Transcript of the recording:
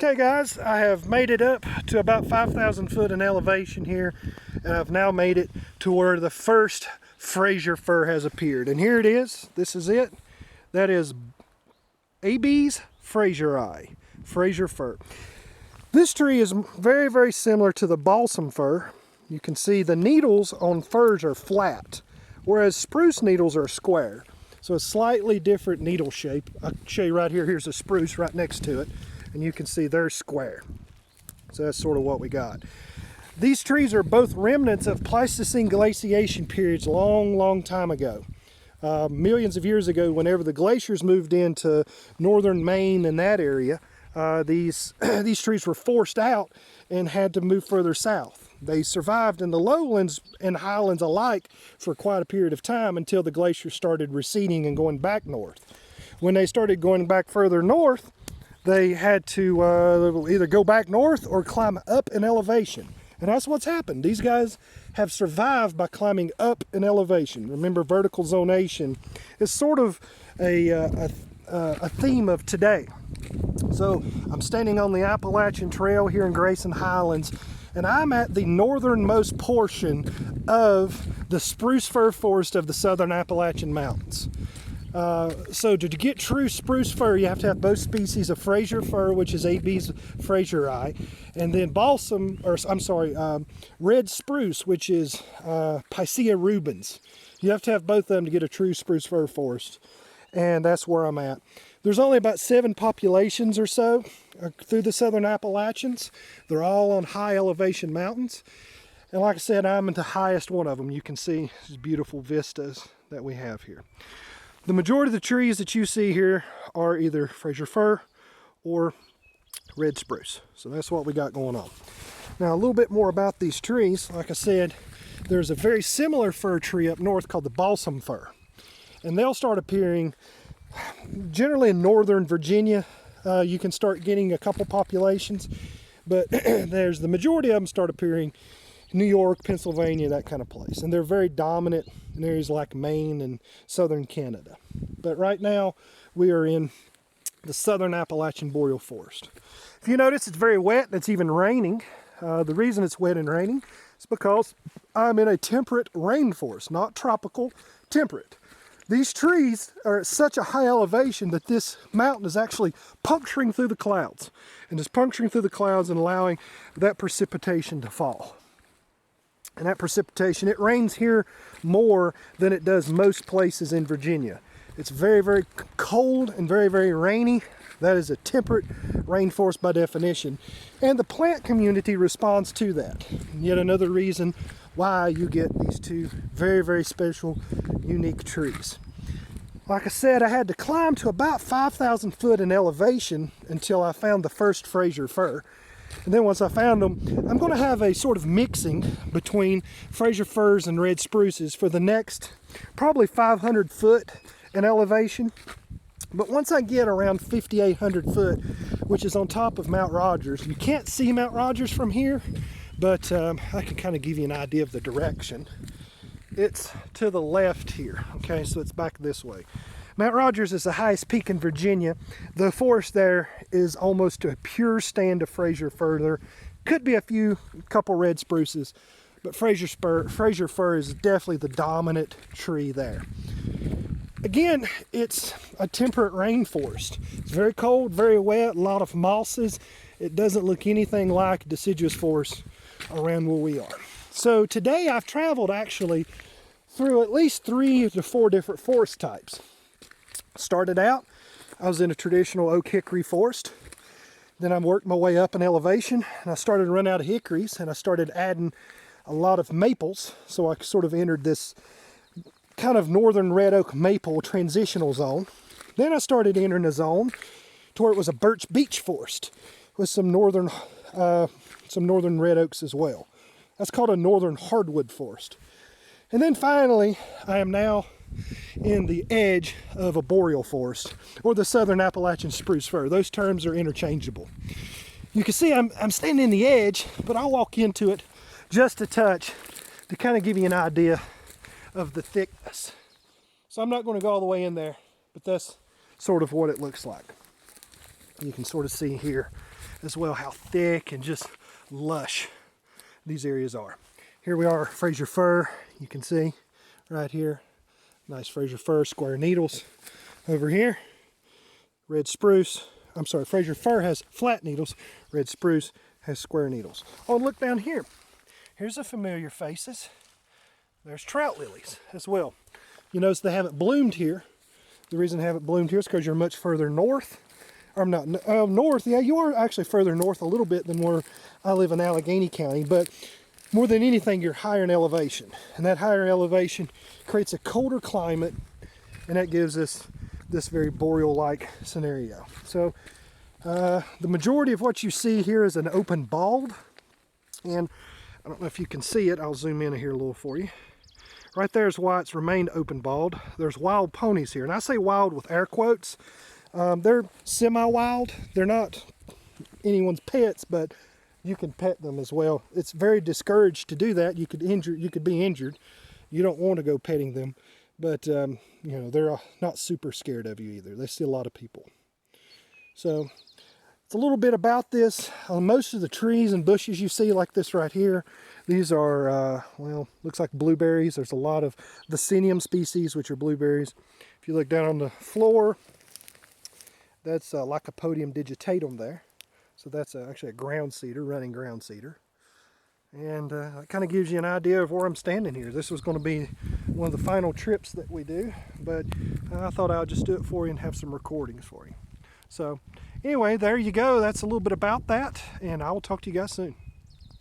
Okay guys, I have made it up to about 5,000 foot in elevation here, and I've now made it to where the first Fraser fir has appeared. And here it is. This is it. That is AB's Fraseri, Fraser fir. This tree is very, very similar to the balsam fir. You can see the needles on firs are flat, whereas spruce needles are square. So a slightly different needle shape. I'll show you right here. Here's a spruce right next to it. And you can see they're square. So that's sort of what we got. These trees are both remnants of Pleistocene glaciation periods long time ago. Millions of years ago, whenever the glaciers moved into northern Maine and that area, these trees were forced out and had to move further south. They survived in the lowlands and highlands alike for quite a period of time until the glaciers started receding and going back north. When they started going back further north, they had to either go back north or climb up in elevation. And that's what's happened. These guys have survived by climbing up in elevation. Remember, vertical zonation is sort of a theme of today. So I'm standing on the Appalachian Trail here in Grayson, Highlands, and I'm at the northernmost portion of the spruce-fir forest of the Southern Appalachian Mountains. So to get true spruce fir, you have to have both species of Fraser fir, which is AB's Fraseri, and then red spruce, which is Picea rubens. You have to have both of them to get a true spruce fir forest, and that's where I'm at. There's only about 7 populations or so through the Southern Appalachians. They're all on high elevation mountains, and like I said, I'm at the highest one of them. You can see these beautiful vistas that we have here. The majority of the trees that you see here are either Fraser fir or red spruce. So that's what we got going on. Now a little bit more about these trees. Like I said, there's a very similar fir tree up north called the balsam fir. And they'll start appearing generally in northern Virginia. You can start getting a couple populations, but there's the majority of them start appearing New York, Pennsylvania, that kind of place. And they're very dominant in areas like Maine and southern Canada. But right now, we are in the Southern Appalachian Boreal Forest. If you notice, it's very wet and it's even raining. The reason it's wet and raining is because I'm in a temperate rainforest, not tropical, temperate. These trees are at such a high elevation that this mountain is actually puncturing through the clouds. And it's puncturing through the clouds and allowing that precipitation to fall. And that precipitation, it rains here more than it does most places in Virginia. It's very, very cold and very, very rainy. That is a temperate rainforest by definition. And the plant community responds to that. And yet another reason why you get these two very, very special, unique trees. Like I said, I had to climb to about 5,000 foot in elevation until I found the first Fraser fir. And then once I found them, I'm going to have a sort of mixing between Fraser firs and red spruces for the next probably 500 foot in elevation. But once I get around 5,800 foot, which is on top of Mount Rogers, you can't see Mount Rogers from here, but I can kind of give you an idea of the direction. It's to the left here, okay, so it's back this way. Mount Rogers is the highest peak in Virginia. The forest there is almost a pure stand of Fraser fir. There could be a couple red spruces, but Fraser fir is definitely the dominant tree there. Again, it's a temperate rainforest. It's very cold, very wet, a lot of mosses. It doesn't look anything like deciduous forest around where we are. So today I've traveled actually through at least 3 to 4 different forest types. Started out, I was in a traditional oak hickory forest. Then I worked my way up in elevation and I started to run out of hickories and I started adding a lot of maples. So I sort of entered this kind of northern red oak maple transitional zone. Then I started entering a zone to where it was a birch beech forest with some northern red oaks as well. That's called a northern hardwood forest. And then finally, I am now in the edge of a boreal forest, or the Southern Appalachian Spruce-Fir. Those terms are interchangeable. You can see I'm standing in the edge, but I'll walk into it just a touch to kind of give you an idea of the thickness. So I'm not going to go all the way in there, but that's sort of what it looks like. You can sort of see here as well how thick and just lush these areas are. Here we are, Fraser fir. You can see right here, nice Fraser fir, square needles. Over here, red spruce. I'm sorry, Fraser fir has flat needles. Red spruce has square needles. Oh, look down here. Here's a familiar faces. There's trout lilies as well. You notice they haven't bloomed here. The reason they haven't bloomed here is because you're much further north. Or not north. Yeah, you are actually further north a little bit than where I live in Allegheny County, but more than anything, you're higher in elevation. And that higher elevation creates a colder climate, and that gives us this very boreal-like scenario. So the majority of what you see here is an open bald, and I don't know if you can see it. I'll zoom in here a little for you. Right there is why it's remained open bald. There's wild ponies here, and I say wild with air quotes. They're semi-wild. They're not anyone's pets, but you can pet them as well. It's very discouraged to do that. You could be injured. You don't want to go petting them, but you know, they're not super scared of you either. They see a lot of people. So it's a little bit about this. Most of the trees and bushes you see, like this right here, these are well, looks like blueberries. There's a lot of Vaccinium species, which are blueberries. If you look down on the floor, that's Lycopodium digitatum there. So that's actually a ground cedar, running ground cedar. And it kind of gives you an idea of where I'm standing here. This was going to be one of the final trips that we do, but I thought I would just do it for you and have some recordings for you. So anyway, there you go. That's a little bit about that, and I will talk to you guys soon.